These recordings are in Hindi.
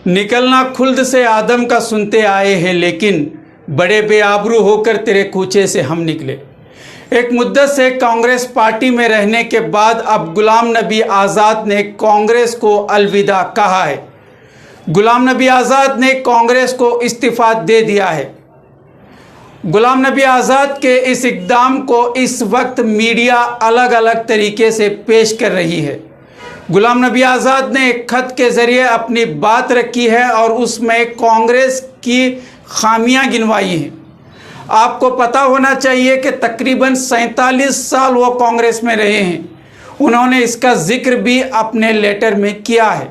निकलना खुल्द से आदम का सुनते आए हैं, लेकिन बड़े बेआबरू होकर तेरे कूचे से हम निकले। एक मुद्दत से कांग्रेस पार्टी में रहने के बाद अब गुलाम नबी आज़ाद ने कांग्रेस को अलविदा कहा है। गुलाम नबी आज़ाद ने कांग्रेस को इस्तीफ़ा दे दिया है। गुलाम नबी आज़ाद के इस इक़दाम को इस वक्त मीडिया अलग अलग तरीके से पेश कर रही है। गुलाम नबी आज़ाद ने एक ख़त के ज़रिए अपनी बात रखी है और उसमें कांग्रेस की खामियां गिनवाई हैं। आपको पता होना चाहिए कि तकरीबन 47 साल वो कांग्रेस में रहे हैं। उन्होंने इसका ज़िक्र भी अपने लेटर में किया है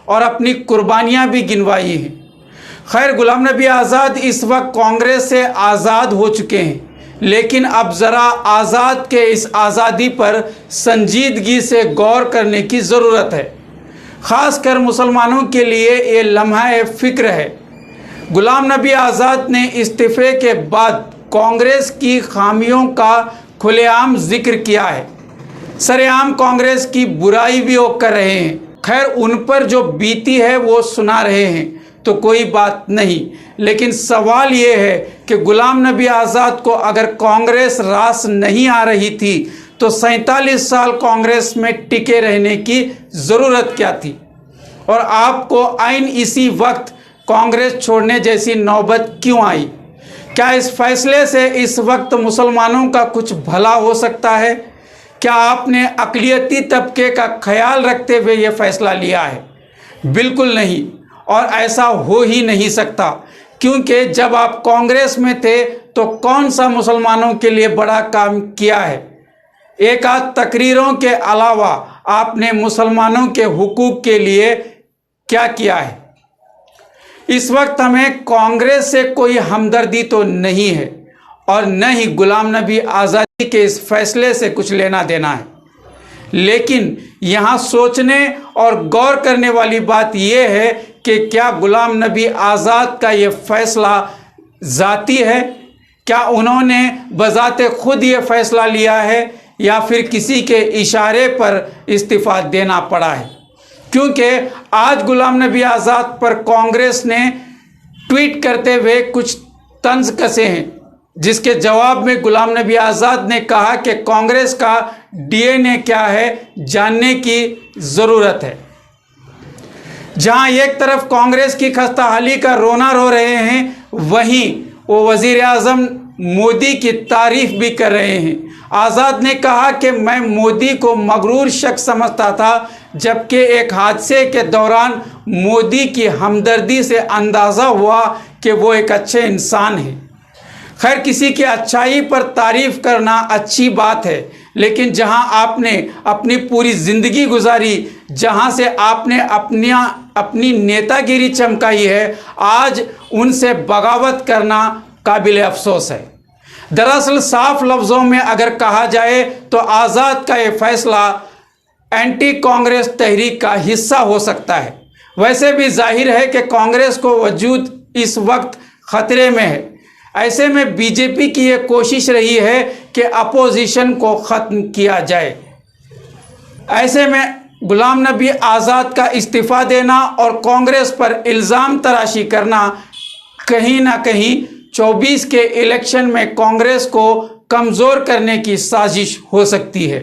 और अपनी कुर्बानियां भी गिनवाई हैं। खैर, गुलाम नबी आज़ाद इस वक्त कांग्रेस से आज़ाद हो चुके हैं, लेकिन अब ज़रा आज़ाद के इस आज़ादी पर संजीदगी से गौर करने की ज़रूरत है। ख़ास कर मुसलमानों के लिए ये लम्हा फ़िक्र है। गुलाम नबी आज़ाद ने इस्तीफ़े के बाद कांग्रेस की खामियों का खुलेआम जिक्र किया है। सरेआम कांग्रेस की बुराई भी वो कर रहे हैं। खैर, उन पर जो बीती है वो सुना रहे हैं तो कोई बात नहीं, लेकिन सवाल ये है कि गुलाम नबी आज़ाद को अगर कांग्रेस रास नहीं आ रही थी तो 47 साल कांग्रेस में टिके रहने की ज़रूरत क्या थी, और आपको आइन इसी वक्त कांग्रेस छोड़ने जैसी नौबत क्यों आई? क्या इस फैसले से इस वक्त मुसलमानों का कुछ भला हो सकता है? क्या आपने अक़लियती तबके का ख्याल रखते हुए ये फ़ैसला लिया है? बिल्कुल नहीं, और ऐसा हो ही नहीं सकता, क्योंकि जब आप कांग्रेस में थे तो कौन सा मुसलमानों के लिए बड़ा काम किया है? एक आध तकरीरों के अलावा आपने मुसलमानों के हुकूक के लिए क्या किया है? इस वक्त हमें कांग्रेस से कोई हमदर्दी तो नहीं है और न ही गुलाम नबी आज़ादी के इस फैसले से कुछ लेना देना है, लेकिन यहाँ सोचने और गौर करने वाली बात यह है कि क्या गुलाम नबी आज़ाद का ये फ़ैसला ज़ाती है? क्या उन्होंने बज़ाते खुद ये फ़ैसला लिया है या फिर किसी के इशारे पर इस्तीफ़ा देना पड़ा है? क्योंकि आज गुलाम नबी आज़ाद पर कांग्रेस ने ट्वीट करते हुए कुछ तंज कसे हैं, जिसके जवाब में गुलाम नबी आज़ाद ने कहा कि कांग्रेस का डीएनए क्या है जानने की ज़रूरत है। जहां एक तरफ कांग्रेस की खस्ताहाली का रोना रो रहे हैं, वहीं वो वज़ीर आज़म मोदी की तारीफ भी कर रहे हैं। आज़ाद ने कहा कि मैं मोदी को मगरूर शख्स समझता था, जबकि एक हादसे के दौरान मोदी की हमदर्दी से अंदाज़ा हुआ कि वो एक अच्छे इंसान हैं। खैर, किसी की अच्छाई पर तारीफ़ करना अच्छी बात है, लेकिन जहां आपने अपनी पूरी ज़िंदगी गुजारी, जहां से आपने अपनी नेतागिरी चमकाई है, आज उनसे बगावत करना काबिल अफसोस है। दरअसल साफ लफ्ज़ों में अगर कहा जाए तो आज़ाद का ये फ़ैसला एंटी कांग्रेस तहरीक का हिस्सा हो सकता है। वैसे भी जाहिर है कि कांग्रेस को वजूद इस वक्त ख़तरे में है। ऐसे में बीजेपी की ये कोशिश रही है कि अपोजिशन को ख़त्म किया जाए। ऐसे में गुलाम नबी आज़ाद का इस्तीफ़ा देना और कांग्रेस पर इल्ज़ाम तराशी करना कहीं ना कहीं 24 के इलेक्शन में कांग्रेस को कमज़ोर करने की साजिश हो सकती है।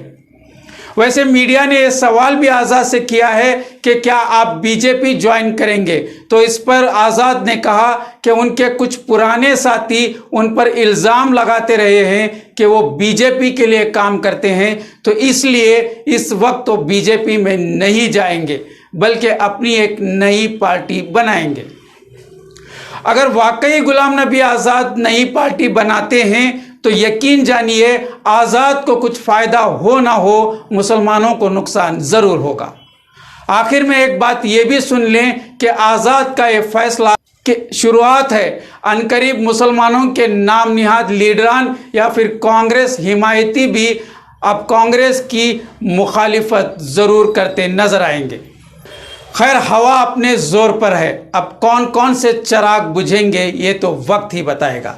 वैसे मीडिया ने यह सवाल भी आज़ाद से किया है कि क्या आप बीजेपी ज्वाइन करेंगे, तो इस पर आज़ाद ने कहा कि उनके कुछ पुराने साथी उन पर इल्ज़ाम लगाते रहे हैं कि वो बीजेपी के लिए काम करते हैं, तो इसलिए इस वक्त तो बीजेपी में नहीं जाएंगे बल्कि अपनी एक नई पार्टी बनाएंगे। अगर वाकई गुलाम नबी आज़ाद नई पार्टी बनाते हैं तो यकीन जानिए आज़ाद को कुछ फ़ायदा हो ना हो, मुसलमानों को नुकसान ज़रूर होगा। आखिर में एक बात ये भी सुन लें कि आज़ाद का ये फ़ैसला की शुरुआत है, अनकरीब मुसलमानों के नाम निहाद लीडरान या फिर कांग्रेस हिमायती भी अब कांग्रेस की मुखालिफत ज़रूर करते नज़र आएंगे। खैर, हवा अपने ज़ोर पर है, अब कौन कौन से चिराग बुझेंगे ये तो वक्त ही बताएगा।